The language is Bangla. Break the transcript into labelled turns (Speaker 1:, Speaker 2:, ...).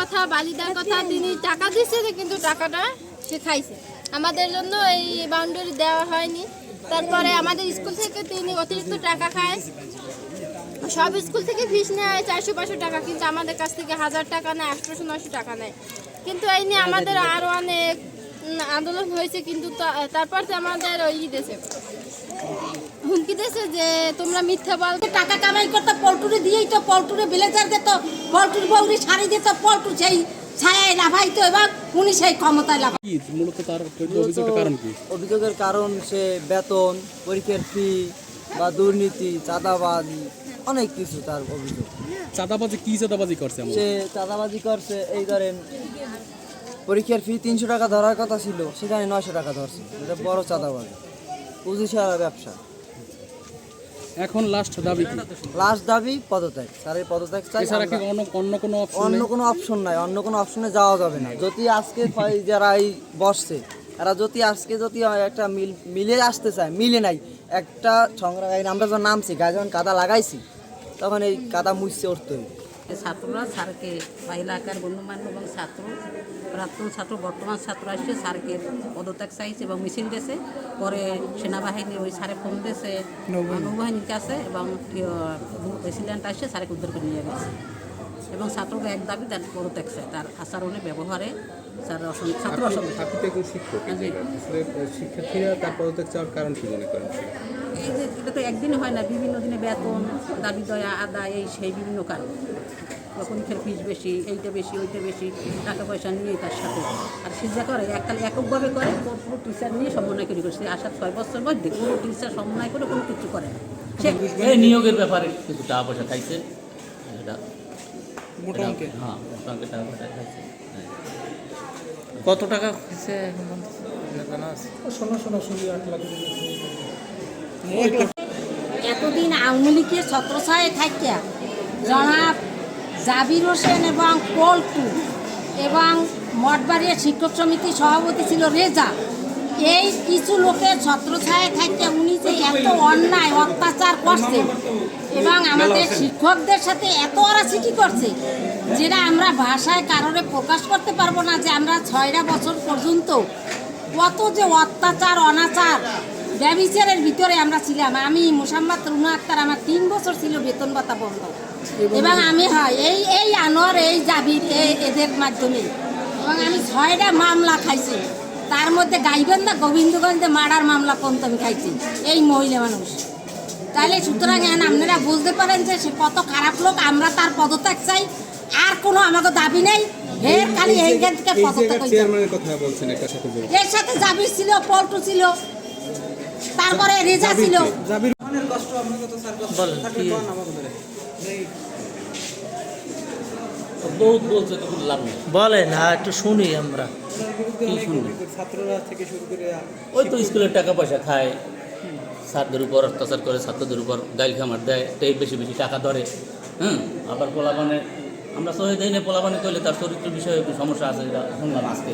Speaker 1: কথা, বালি দেওয়ার কথা, তিনি টাকা দিচ্ছে কিন্তু টাকাটা সে খাইছে। আমাদের জন্য এই বাউন্ডারি দেওয়া হয়নি। তারপরে আমাদের স্কুল থেকে তিনি অতিরিক্ত টাকা খায়। সব স্কুল থেকে ফিস নেয় 400-500 টাকা, কিন্তু আমাদের কাছ থেকে 1000 টাকা নেয়, 800-900 টাকা নেয়। কিন্তু এই নিয়ে আমাদের আরও অনেক আন্দোলন হয়েছে, কিন্তু তারপর তো আমাদের ওই দিয়েছে, হুমকি দিয়েছে যে তোমরা মিথ্যা বল।
Speaker 2: টাকা কামাই করতে পল্টুরে দিয়েই তো, পল্টুরে ব্লেজার দিত, পল্টুর বৌরি শাড়ি দিত, পল্টু সেই ছায়ায় লাফাইতো এবং উনি সেই ক্ষমতায় লাফাই।
Speaker 3: মূলত তার অভিযোগের কারণ কি?
Speaker 4: অভিযোগের কারণ সে বেতন, পরীক্ষার ফি বা দুর্নীতি, চাঁদাবাজি, অনেক কিছু তার অভিযোগ।
Speaker 3: চাঁদাবাজি কি চাঁদাবাজি করছে?
Speaker 4: সে চাঁদাবাজি করছে, এই ধরেন পরীক্ষার ফি 300 টাকা ধরার কথা ছিল, সেখানে 900 টাকা ধরছে। এটা বড় চাঁদাবাজি, পুঁজি ছাড়া ব্যবসা।
Speaker 3: এখন লাস্ট দাবি কি?
Speaker 4: লাস্ট দাবি পদত্যাগ, স্যারের পদত্যাগ চাই।
Speaker 3: এছাড়া কি অন্য কোনো
Speaker 4: অপশন নাই, অন্য কোনো অপশনে যাওয়া যাবে না। যদি আজকে যারা এই বসছে, এরা যদি আজকে একটা মিলে আসতে চায়, মিলে নাই একটা সংগ্রাম। আমরা যখন নামছি, গায়ে যখন কাদা লাগাইছি, তখন এই কাদা মুছতে উঠতে হবে।
Speaker 2: ছাত্ররা স্যারকে বা এলাকার গণ্যমান্য এবং ছাত্র, প্রাক্তন ছাত্র, বর্তমান ছাত্র আসছে স্যারকে পদত্যাগ চাইছে এবং মিছিল দিয়েছে। পরে সেনাবাহিনী ওই স্যারে ফোন দিয়েছে নৌবাহিনীর কাছে এবং প্রেসিডেন্ট আসছে স্যারকে উদ্ধার করে নিয়ে গেছে। এবং ছাত্রকে এক দাবি তার পদত্যাগ চায়, তার আচরণে ব্যবহারে স্যার ছাত্র
Speaker 3: শিক্ষার্থীরা তার পদত্যাগ চাওয়ার কারণ কি মনে করেন?
Speaker 2: এই যে এটা তো একদিনে হয় না, বিভিন্ন দিনে বেতন দাবি দয়া আদায়, এই সেই বিভিন্ন কারণ। পরীক্ষার ফিস বেশি, এইটা বেশি, ওইটা বেশি, টাকা পয়সা নিয়ে তার সাথে। আর সে যা করে এককভাবে করে, পুরো টিচার নিয়ে সমন্বয় করে করছে। আসার 6 বছর মধ্যে পুরো টিচার সমন্বয় করে কোনো কিছু করে না। সে
Speaker 5: নিয়োগের ব্যাপারে কিছু টাকা পয়সা খাইছে, এটা মোটা অঙ্কের, হ্যাঁ মোটা অঙ্কের টাকা পয়সা খাইছে।
Speaker 6: কত টাকা হয়েছে জানা আছে?
Speaker 2: এতদিন আওয়ামী লীগের ছত্রছায়ায় থাকিয়া জনাব জাবির হোসেন এবং পল্টু এবং মঠবাড়িয়া শিক্ষক সমিতির সভাপতি ছিল রেজা, এই কিছু লোকের ছত্রছায়ায় থাকিয়া উনি যে এত অন্যায় অত্যাচার করছে এবং আমাদের শিক্ষকদের সাথে এত অরাচিকি করছে, যেটা আমরা ভাষায় কারণে প্রকাশ করতে পারবো না। যে আমরা 6টা বছর পর্যন্ত কত যে অত্যাচার, অনাচার, ব্যভিচারের ভিতরে আমরা ছিলাম। আমি মোসাম্মদ রুনা আক্তার, আমার 3 বছর ছিল বেতন ভাতা বন্ধ, এবং আমি এই আনোয়ার, এই জাবির, এদের মাধ্যমে, এবং আমি 6টা মামলা খাইছি। তার মধ্যে গাইবান্ধা, গোবিন্দগঞ্জে মার্ডার মামলা পর্যন্ত আমি খাইছি, এই মহিলা মানুষ। তাহলে সুতরাং আপনারা বুঝতে পারেন যে সে কত খারাপ লোক। আমরা তার পদত্যাগ চাই, আর কোনো আমাকে দাবি নেই। এর খালি এইখান থেকে পদত্যাগ এর সাথে জাবির ছিল, পল্টু ছিল, তারপরে রেজা ছিল।
Speaker 5: বহুত বলছে তো লাভ নেই।
Speaker 6: বলেন, একটু শুনি আমরা।
Speaker 5: কি শুনবে? ওই তো স্কুলের টাকা পয়সা খায়, ছাত্রদের উপর অত্যাচার করে, ছাত্রদের উপর গাইল খামার দেয়, তাই বেশি বেশি টাকা ধরে। আবার পোলাপানে আমরা সহে দেয় না, পোলাপানে করলে তার চরিত্র বিষয়ে সমস্যা আছে, শুনলাম আজকে।